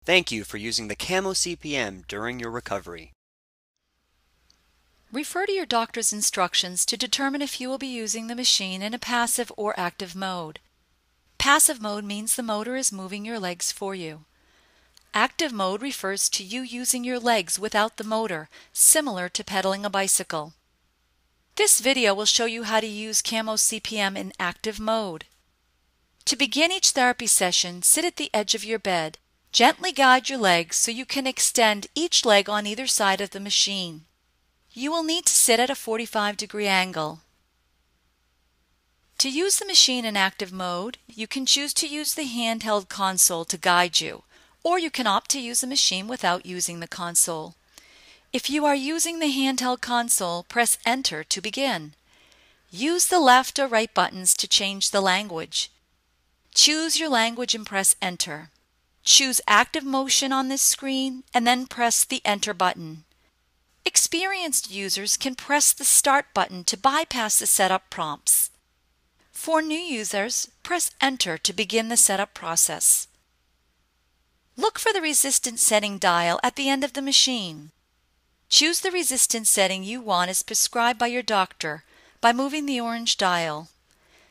Thank you for using the CAMOcpm during your recovery. Refer to your doctor's instructions to determine if you will be using the machine in a passive or active mode. Passive mode means the motor is moving your legs for you. Active mode refers to you using your legs without the motor, similar to pedaling a bicycle. This video will show you how to use CAMOcpm in active mode. To begin each therapy session, sit at the edge of your bed. Gently guide your legs so you can extend each leg on either side of the machine. You will need to sit at a 45-degree angle. To use the machine in active mode, you can choose to use the handheld console to guide you, or you can opt to use the machine without using the console. If you are using the handheld console, press Enter to begin. Use the left or right buttons to change the language. Choose your language and press Enter. Choose active motion on this screen and then press the Enter button. Experienced users can press the Start button to bypass the setup prompts. For new users, press Enter to begin the setup process. Look for the resistance setting dial at the end of the machine. Choose the resistance setting you want as prescribed by your doctor by moving the orange dial.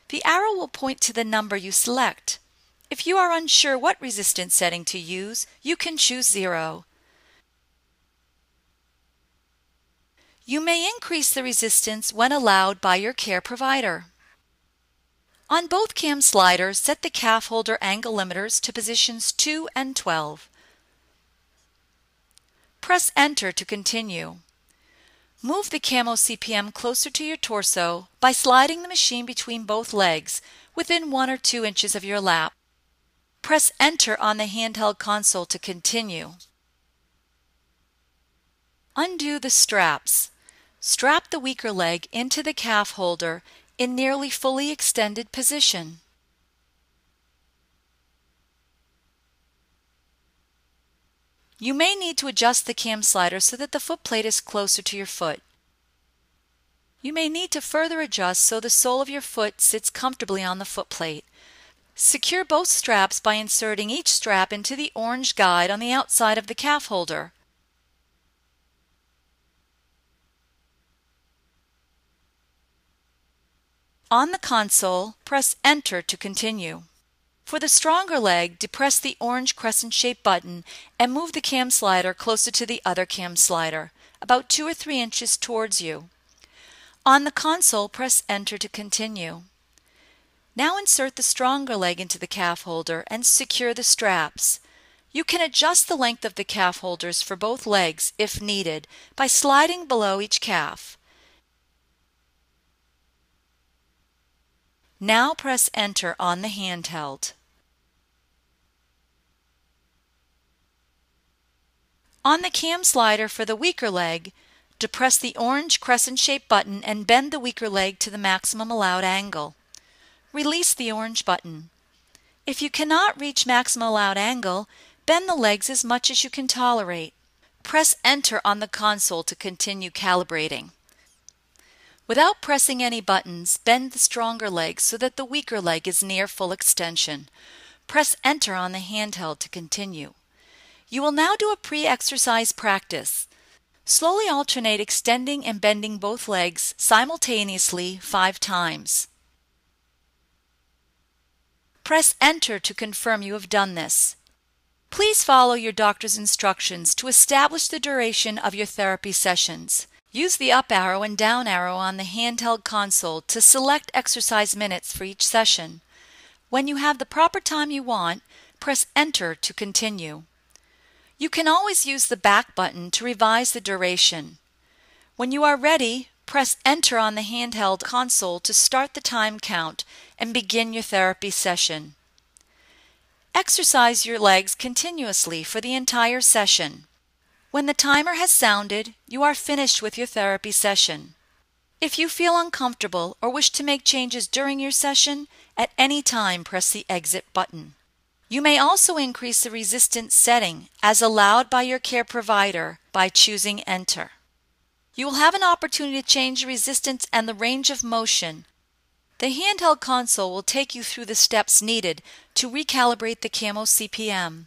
The arrow will point to the number you select. If you are unsure what resistance setting to use, you can choose 0. You may increase the resistance when allowed by your care provider. On both cam sliders, set the calf holder angle limiters to positions 2 and 12. Press Enter to continue. Move the CAMOcpm closer to your torso by sliding the machine between both legs within 1 or 2 inches of your lap. Press Enter on the handheld console to continue. Undo the straps. Strap the weaker leg into the calf holder in nearly fully extended position. You may need to adjust the cam slider so that the foot plate is closer to your foot. You may need to further adjust so the sole of your foot sits comfortably on the foot plate. Secure both straps by inserting each strap into the orange guide on the outside of the calf holder. On the console, press Enter to continue. For the stronger leg, depress the orange crescent-shaped button and move the cam slider closer to the other cam slider, about 2 or 3 inches towards you. On the console, press Enter to continue. Now insert the stronger leg into the calf holder and secure the straps. You can adjust the length of the calf holders for both legs if needed by sliding below each calf. Now press Enter on the handheld. On the cam slider for the weaker leg, depress the orange crescent-shaped button and bend the weaker leg to the maximum allowed angle. Release the orange button. If you cannot reach maximum allowed angle, bend the legs as much as you can tolerate. Press Enter on the console to continue calibrating. Without pressing any buttons, bend the stronger leg so that the weaker leg is near full extension. Press Enter on the handheld to continue. You will now do a pre-exercise practice. Slowly alternate extending and bending both legs simultaneously 5 times. Press Enter to confirm you have done this. Please follow your doctor's instructions to establish the duration of your therapy sessions. Use the up arrow and down arrow on the handheld console to select exercise minutes for each session. When you have the proper time you want, press Enter to continue. You can always use the back button to revise the duration. When you are ready, press Enter on the handheld console to start the time count and begin your therapy session. Exercise your legs continuously for the entire session. When the timer has sounded, you are finished with your therapy session. If you feel uncomfortable or wish to make changes during your session, at any time press the Exit button. You may also increase the resistance setting as allowed by your care provider by choosing Enter. You will have an opportunity to change the resistance and the range of motion. The handheld console will take you through the steps needed to recalibrate the CAMOcpm.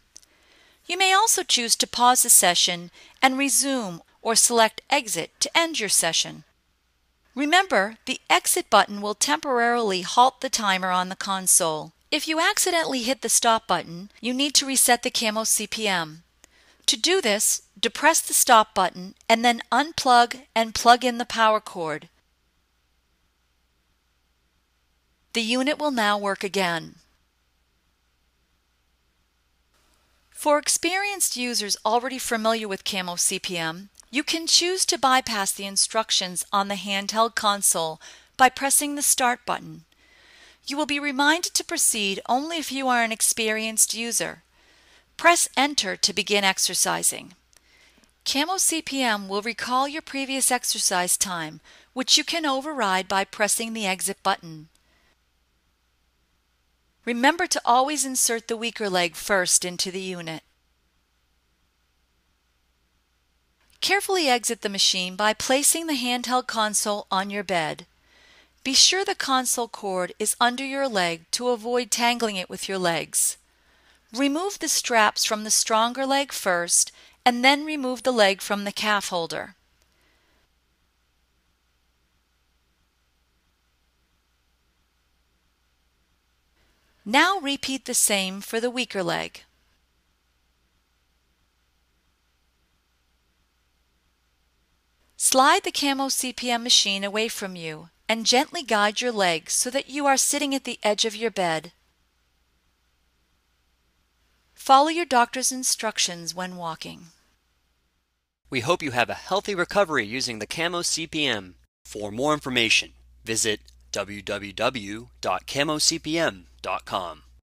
You may also choose to pause the session and resume or select Exit to end your session. Remember, the Exit button will temporarily halt the timer on the console. If you accidentally hit the Stop button, you need to reset the CAMOcpm. To do this, depress the Stop button and then unplug and plug in the power cord. The unit will now work again. For experienced users already familiar with CAMOcpm, you can choose to bypass the instructions on the handheld console by pressing the Start button. You will be reminded to proceed only if you are an experienced user. Press Enter to begin exercising. CAMOcpm will recall your previous exercise time, which you can override by pressing the Exit button. Remember to always insert the weaker leg first into the unit. Carefully exit the machine by placing the handheld console on your bed. Be sure the console cord is under your leg to avoid tangling it with your legs. Remove the straps from the stronger leg first and then remove the leg from the calf holder. Now repeat the same for the weaker leg. Slide the CAMOcpm machine away from you and gently guide your legs so that you are sitting at the edge of your bed. Follow your doctor's instructions when walking. We hope you have a healthy recovery using the CAMOcpm. For more information, visit www.camocpm.com.